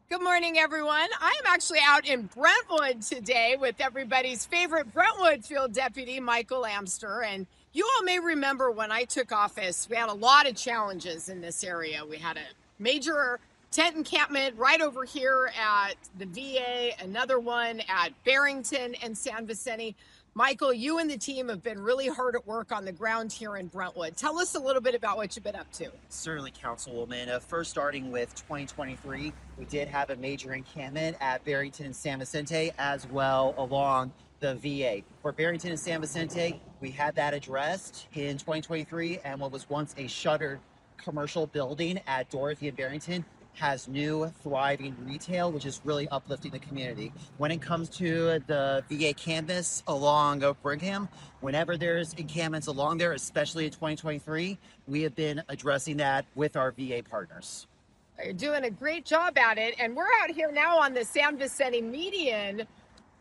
Good morning, everyone. I am actually out in Brentwood today with everybody's favorite Brentwood field deputy, Michael Amster. And you all may remember when I took office, we had a lot of challenges in this area. We had a major tent encampment right over here at the VA, another one at Barrington and San Vicente. Michael, you and the team have been really hard at work on the ground here in Brentwood. Tell us a little bit about what you've been up to. Certainly, Councilwoman. First, starting with 2023, we did have a major encampment at Barrington and San Vicente, as well along the VA. For Barrington and San Vicente, we had that addressed in 2023, and what was once a shuttered commercial building at Dorothy and Barrington has new thriving retail, which is really uplifting the community. When it comes to the VA campus along Brigham, whenever there's encampments along there, especially in 2023, we have been addressing that with our VA partners. You're doing a great job at it. And we're out here now on the San Vicente median,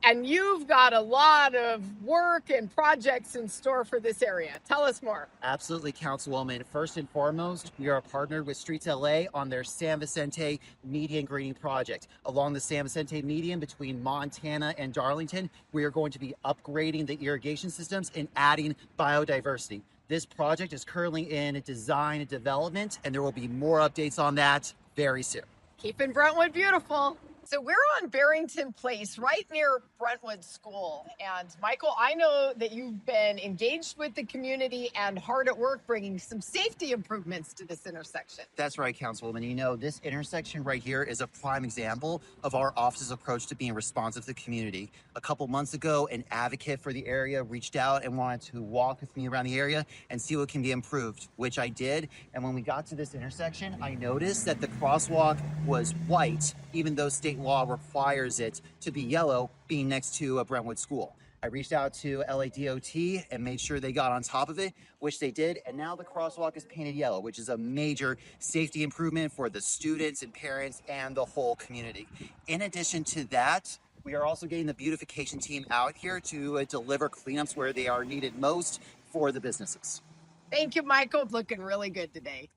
and you've got a lot of work and projects in store for this area. Tell us more. Absolutely, Councilwoman. First and foremost, we are partnered with Streets LA on their San Vicente median grading project. Along the San Vicente median between Montana and Darlington, we are going to be upgrading the irrigation systems and adding biodiversity. This project is currently in design and development, and there will be more updates on that very soon. Keeping Brentwood beautiful. So we're on Barrington Place, right near Brentwood School. And Michael, I know that you've been engaged with the community and hard at work bringing some safety improvements to this intersection. That's right, Councilwoman. You know, this intersection right here is a prime example of our office's approach to being responsive to the community. A couple months ago, an advocate for the area reached out and wanted to walk with me around the area and see what can be improved, which I did. And when we got to this intersection, I noticed that the crosswalk was white, even though state law requires it to be yellow, being next to a Brentwood school. I reached out to LADOT and made sure they got on top of it, which they did. And now the crosswalk is painted yellow, which is a major safety improvement for the students and parents and the whole community. In addition to that, we are also getting the beautification team out here to deliver cleanups where they are needed most for the businesses. Thank you, Michael. Looking really good today.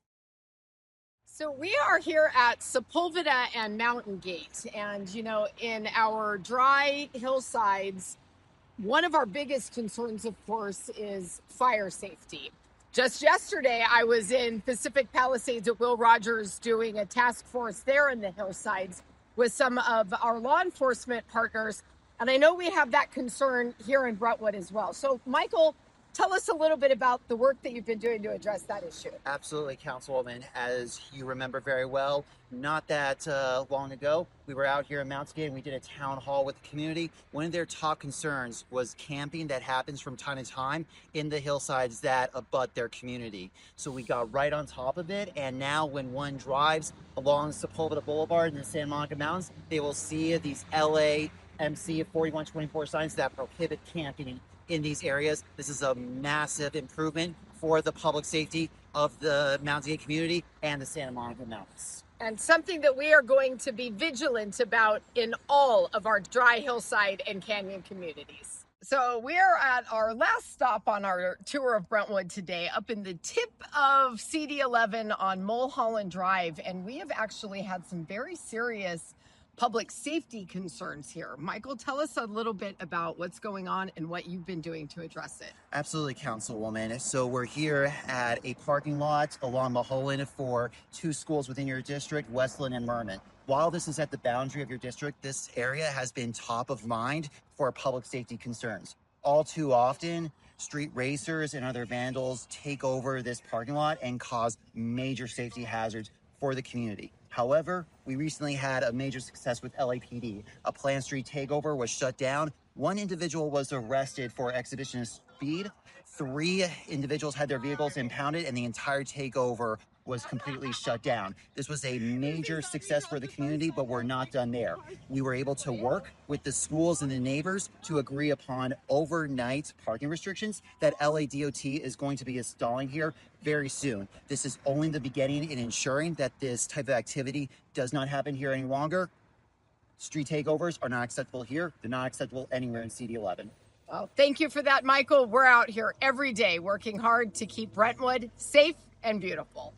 So we are here at Sepulveda and Mountain Gate. And, you know, in our dry hillsides, one of our biggest concerns, of course, is fire safety. Just yesterday, I was in Pacific Palisades at Will Rogers doing a task force there in the hillsides with some of our law enforcement partners. And I know we have that concern here in Brentwood as well. So, Michael, tell us a little bit about the work that you've been doing to address that issue. Absolutely, Councilwoman. As you remember very well, not that long ago, we were out here in Mountain Gate and we did a town hall with the community. One of their top concerns was camping that happens from time to time in the hillsides that abut their community. So we got right on top of it, and now when one drives along Sepulveda Boulevard in the Santa Monica Mountains, they will see these LAMC 4124 signs that prohibit camping in these areas. This is a massive improvement for the public safety of the Mountain Gate community and the Santa Monica Mountains. And something that we are going to be vigilant about in all of our dry hillside and canyon communities. So we are at our last stop on our tour of Brentwood today, up in the tip of CD11 on Mulholland Drive. And we have actually had some very serious public safety concerns here. Michael, tell us a little bit about what's going on and what you've been doing to address it. Absolutely, Councilwoman. So we're here at a parking lot along Mulholland for two schools within your district, Westland and Mermont. While this is at the boundary of your district, this area has been top of mind for public safety concerns. All too often, street racers and other vandals take over this parking lot and cause major safety hazards for the community. However, we recently had a major success with LAPD. A planned street takeover was shut down. One individual was arrested for exhibition of speed. 3 individuals had their vehicles impounded, and the entire takeover was completely shut down. This was a major success for the community, but we're not done there. We were able to work with the schools and the neighbors to agree upon overnight parking restrictions that LADOT is going to be installing here very soon. This is only the beginning in ensuring that this type of activity does not happen here any longer. Street takeovers are not acceptable here. They're not acceptable anywhere in CD11. Well, thank you for that, Michael. We're out here every day working hard to keep Brentwood safe and beautiful.